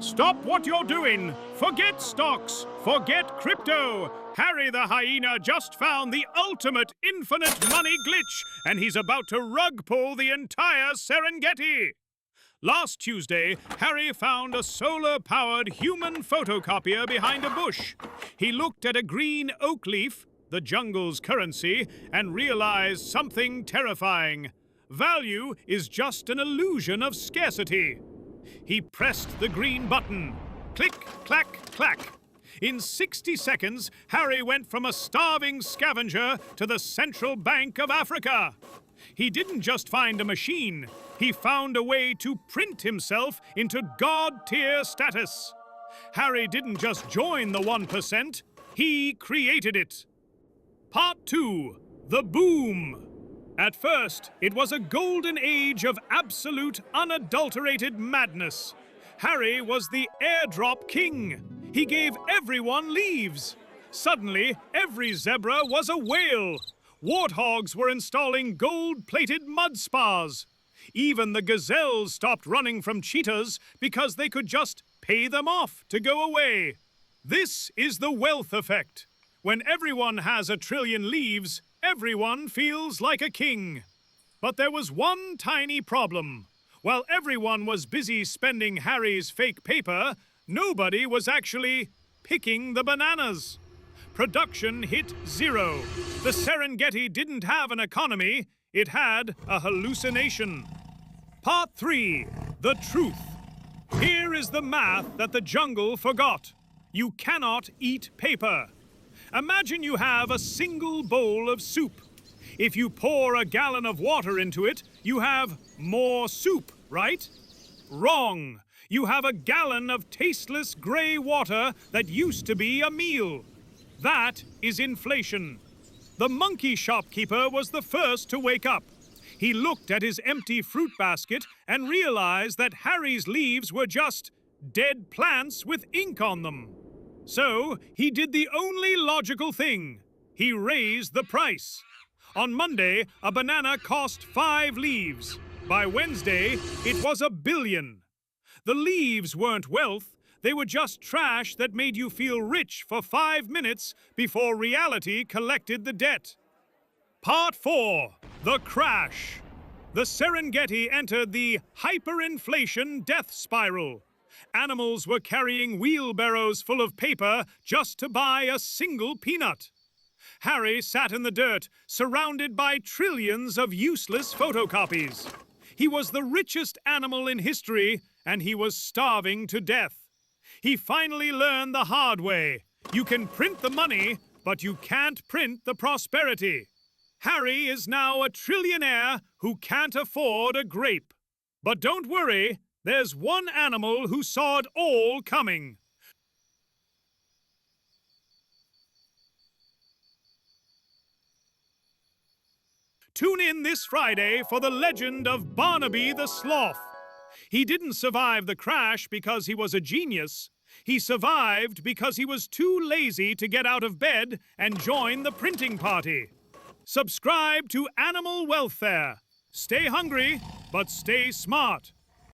Stop what you're doing! Forget stocks! Forget crypto! Harry the Hyena just found the ultimate infinite money glitch, and he's about to rug pull the entire Serengeti! Last Tuesday, Harry found a solar-powered human photocopier behind a bush. He looked at a green oak leaf, the jungle's currency, and realized something terrifying. Value is just an illusion of scarcity. He pressed the green button. Click, clack, clack. In 60 seconds, Harry went from a starving scavenger to the Central Bank of Africa. He didn't just find a machine. He found a way to print himself into God-tier status. Harry didn't just join the 1%, he created it. Part 2. The Boom. At first, it was a golden age of absolute, unadulterated madness. Harry was the airdrop king. He gave everyone leaves. Suddenly, every zebra was a whale. Warthogs were installing gold-plated mud spas. Even the gazelles stopped running from cheetahs because they could just pay them off to go away. This is the wealth effect. When everyone has a trillion leaves, everyone feels like a king. But there was one tiny problem. While everyone was busy spending Harry's fake paper, nobody was actually picking the bananas. Production hit zero. The Serengeti didn't have an economy, it had a hallucination. Part 3. The Truth. Here is the math that the jungle forgot. You cannot eat paper. Imagine you have a single bowl of soup. If you pour a gallon of water into it, you have more soup, right? Wrong. You have a gallon of tasteless gray water that used to be a meal. That is inflation. The monkey shopkeeper was the first to wake up. He looked at his empty fruit basket and realized that Harry's leaves were just dead plants with ink on them. So, he did the only logical thing. He raised the price. On Monday, a banana cost 5 leaves. By Wednesday, it was $1 billion. The leaves weren't wealth, they were just trash that made you feel rich for 5 minutes before reality collected the debt. Part 4. The Crash. The Serengeti entered the hyperinflation death spiral. Animals were carrying wheelbarrows full of paper just to buy a single peanut. Harry sat in the dirt, surrounded by trillions of useless photocopies. He was the richest animal in history, and he was starving to death. He finally learned the hard way. You can print the money, but you can't print the prosperity. Harry is now a trillionaire who can't afford a grape. But don't worry, there's one animal who saw it all coming. Tune in this Friday for the legend of Barnaby the Sloth. He didn't survive the crash because he was a genius. He survived because he was too lazy to get out of bed and join the printing party. Subscribe to Animal Welfare. Stay hungry, but stay smart.